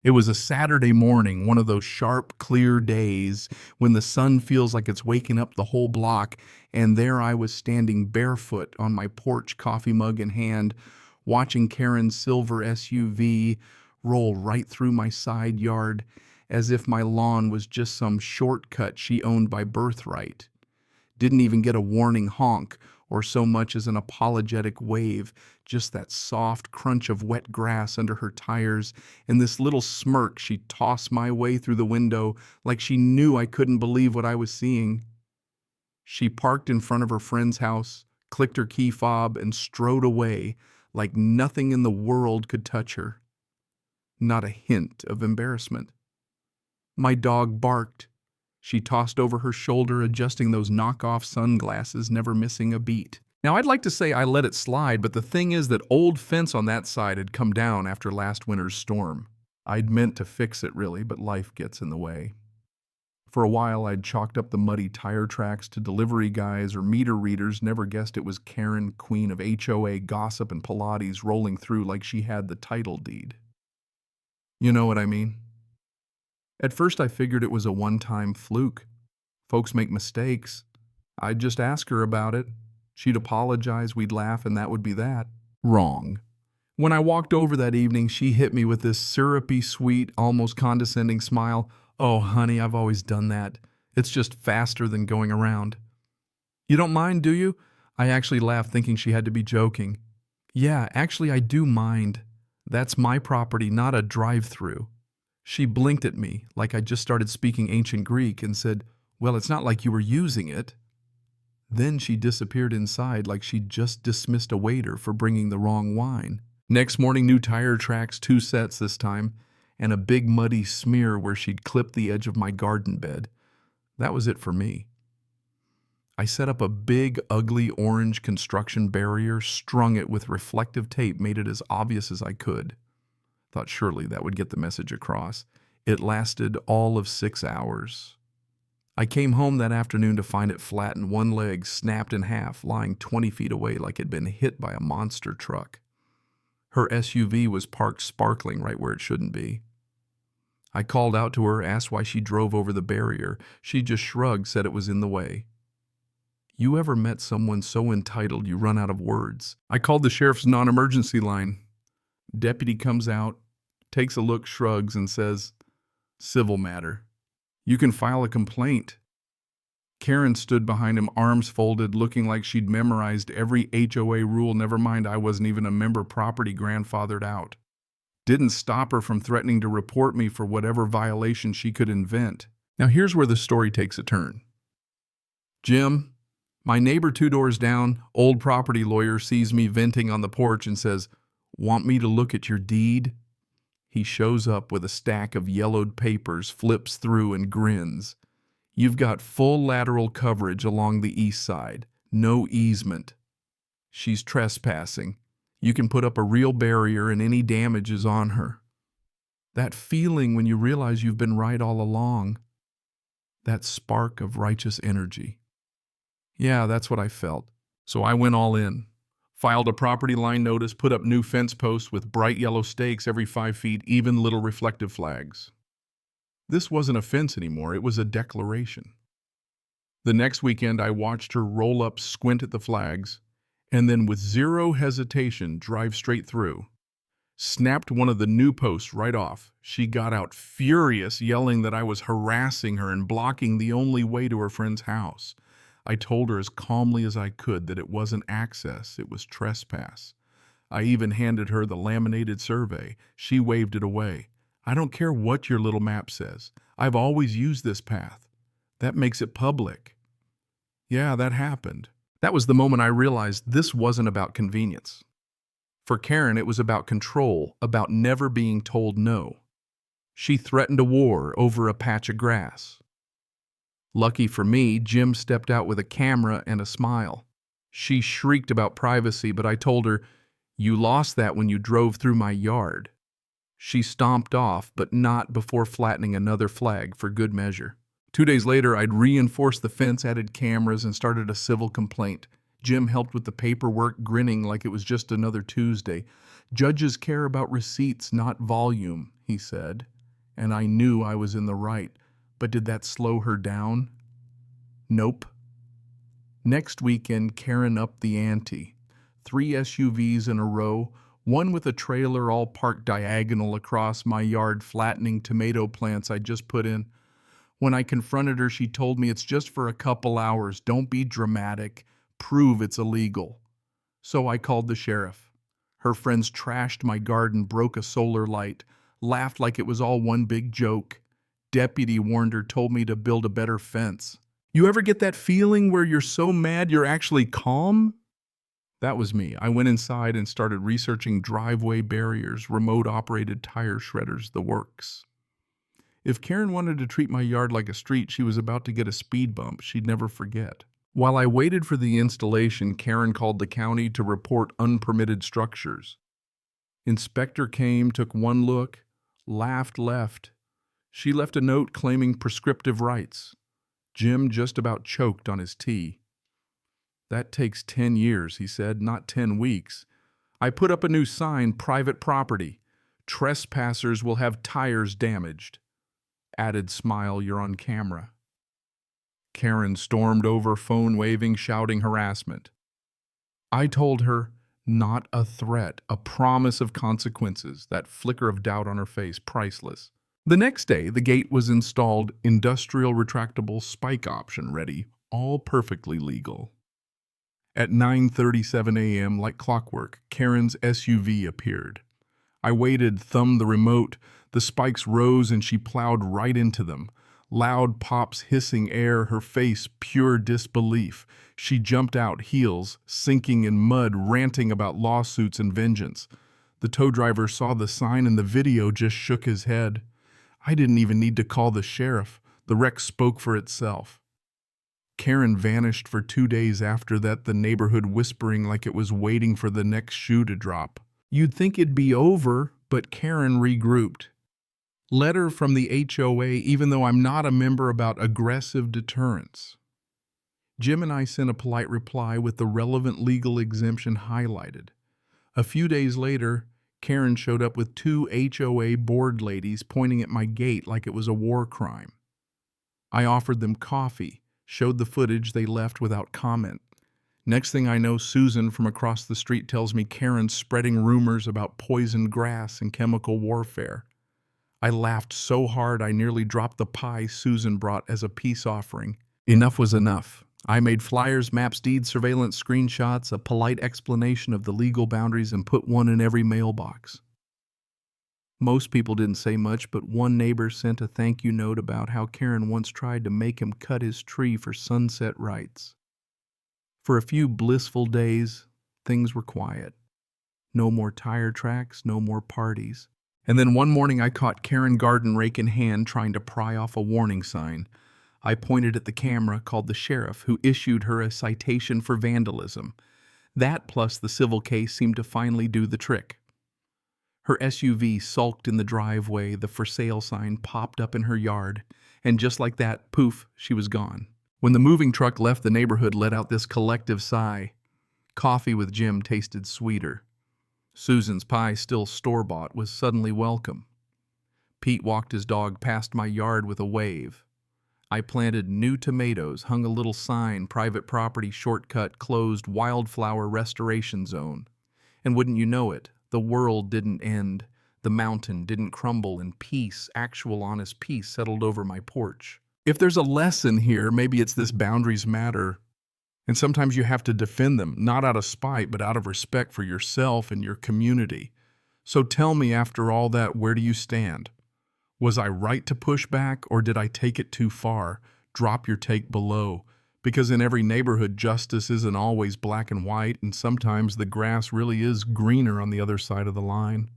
It was a Saturday morning, one of those sharp, clear days when the sun feels like it's waking up the whole block, and there I was standing barefoot on my porch, coffee mug in hand, watching Karen's silver SUV roll right through my side yard as if my lawn was just some shortcut she owned by birthright. Didn't even get a warning honk or so much as an apologetic wave, just that soft crunch of wet grass under her tires and this little smirk she tossed my way through the window like she knew I couldn't believe what I was seeing. She parked in front of her friend's house, clicked her key fob, and strode away like nothing in the world could touch her. Not a hint of embarrassment. My dog barked. She tossed over her shoulder, adjusting those knockoff sunglasses, never missing a beat. Now, I'd like to say I let it slide, but the thing is that old fence on that side had come down after last winter's storm. I'd meant to fix it, really, but life gets in the way. For a while, I'd chalked up the muddy tire tracks to delivery guys or meter readers, never guessed it was Karen, queen of HOA gossip and Pilates, rolling through like she had the title deed. You know what I mean? At first I figured it was a one-time fluke. Folks make mistakes. I'd just ask her about it. She'd apologize, we'd laugh, and that would be that. Wrong. When I walked over that evening, she hit me with this syrupy, sweet, almost condescending smile. "Oh, honey, I've always done that. It's just faster than going around." "You don't mind, do you?" I actually laughed, thinking she had to be joking. "Yeah, actually I do mind. That's my property, not a drive-through." She blinked at me like I just started speaking ancient Greek and said, "Well, it's not like you were using it." Then she disappeared inside like she'd just dismissed a waiter for bringing the wrong wine. Next morning, new tire tracks, 2 sets this time, and a big muddy smear where she'd clipped the edge of my garden bed. That was it for me. I set up a big, ugly orange construction barrier, strung it with reflective tape, made it as obvious as I could. Thought surely that would get the message across. It lasted all of 6 hours. I came home that afternoon to find it flat and one leg snapped in half, lying 20 feet away like it'd been hit by a monster truck. Her SUV was parked sparkling right where it shouldn't be. I called out to her, asked why she drove over the barrier. She just shrugged, said it was in the way. You ever met someone so entitled you run out of words? I called the sheriff's non-emergency line. Deputy comes out, takes a look, shrugs, and says, "Civil matter. You can file a complaint." Karen stood behind him, arms folded, looking like she'd memorized every HOA rule. Never mind, I wasn't even a member property grandfathered out. Didn't stop her from threatening to report me for whatever violation she could invent. Now here's where the story takes a turn. Jim, my neighbor 2 doors down, old property lawyer, sees me venting on the porch and says, "Want me to look at your deed?" He shows up with a stack of yellowed papers, flips through, and grins. "You've got full lateral coverage along the east side. No easement. She's trespassing. You can put up a real barrier and any damage is on her." That feeling when you realize you've been right all along. That spark of righteous energy. Yeah, that's what I felt. So I went all in. Filed a property line notice, put up new fence posts with bright yellow stakes every 5 feet, even little reflective flags. This wasn't a fence anymore, it was a declaration. The next weekend I watched her roll up, squint at the flags, and then with zero hesitation drive straight through. Snapped one of the new posts right off. She got out furious, yelling that I was harassing her and blocking the only way to her friend's house. I told her as calmly as I could that it wasn't access, it was trespass. I even handed her the laminated survey. She waved it away. "I don't care what your little map says. I've always used this path. That makes it public." Yeah, that happened. That was the moment I realized this wasn't about convenience. For Karen, it was about control, about never being told no. She threatened a war over a patch of grass. Lucky for me, Jim stepped out with a camera and a smile. She shrieked about privacy, but I told her, "You lost that when you drove through my yard." She stomped off, but not before flattening another flag for good measure. 2 days later, I'd reinforced the fence, added cameras, and started a civil complaint. Jim helped with the paperwork, grinning like it was just another Tuesday. "Judges care about receipts, not volume," he said, and I knew I was in the right. But did that slow her down? Nope. Next weekend, Karen upped the ante. 3 SUVs in a row, one with a trailer all parked diagonal across my yard, flattening tomato plants I just put in. When I confronted her, she told me it's just for a couple hours. Don't be dramatic. Prove it's illegal. So I called the sheriff. Her friends trashed my garden, broke a solar light, laughed like it was all one big joke. Deputy warned her, told me to build a better fence. You ever get that feeling where you're so mad you're actually calm? That was me. I went inside and started researching driveway barriers, remote-operated tire shredders, the works. If Karen wanted to treat my yard like a street, she was about to get a speed bump she'd never forget. While I waited for the installation, Karen called the county to report unpermitted structures. Inspector came, took one look, laughed, left. She left a note claiming prescriptive rights. Jim just about choked on his tea. That takes 10 years, he said, not 10 weeks. I put up a new sign, private property. Trespassers will have tires damaged. Added smile, you're on camera. Karen stormed over, phone waving, shouting harassment. I told her, not a threat, a promise of consequences. That flicker of doubt on her face, priceless. The next day, the gate was installed, industrial retractable spike option ready, all perfectly legal. At 9:37 a.m., like clockwork, Karen's SUV appeared. I waited, thumbed the remote. The spikes rose and she plowed right into them. Loud pops, hissing air, her face pure disbelief. She jumped out, heels sinking in mud, ranting about lawsuits and vengeance. The tow driver saw the sign and the video, just shook his head. I didn't even need to call the sheriff. The wreck spoke for itself. Karen vanished for 2 days after that, the neighborhood whispering like it was waiting for the next shoe to drop. You'd think it'd be over, but Karen regrouped. Letter from the HOA, even though I'm not a member, about aggressive deterrence. Jim and I sent a polite reply with the relevant legal exemption highlighted. A few days later, Karen showed up with 2 HOA board ladies pointing at my gate like it was a war crime. I offered them coffee, showed the footage, they left without comment. Next thing I know, Susan from across the street tells me Karen's spreading rumors about poisoned grass and chemical warfare. I laughed so hard I nearly dropped the pie Susan brought as a peace offering. Enough was enough. I made flyers, maps, deeds, surveillance, screenshots, a polite explanation of the legal boundaries, and put one in every mailbox. Most people didn't say much, but one neighbor sent a thank you note about how Karen once tried to make him cut his tree for sunset rights. For a few blissful days, things were quiet. No more tire tracks, no more parties. And then one morning I caught Karen, garden rake in hand, trying to pry off a warning sign. I pointed at the camera, called the sheriff, who issued her a citation for vandalism. That plus the civil case seemed to finally do the trick. Her SUV sulked in the driveway, the for sale sign popped up in her yard, and just like that, poof, she was gone. When the moving truck left, the neighborhood let out this collective sigh. Coffee with Jim tasted sweeter. Susan's pie, still store-bought, was suddenly welcome. Pete walked his dog past my yard with a wave. I planted new tomatoes, hung a little sign, private property shortcut closed, wildflower restoration zone. And wouldn't you know it, the world didn't end. The mountain didn't crumble, and peace, actual honest peace, settled over my porch. If there's a lesson here, maybe it's this: boundaries matter. And sometimes you have to defend them, not out of spite, but out of respect for yourself and your community. So tell me, after all that, where do you stand? Was I right to push back, or did I take it too far? Drop your take below. Because in every neighborhood, justice isn't always black and white, and sometimes the grass really is greener on the other side of the line.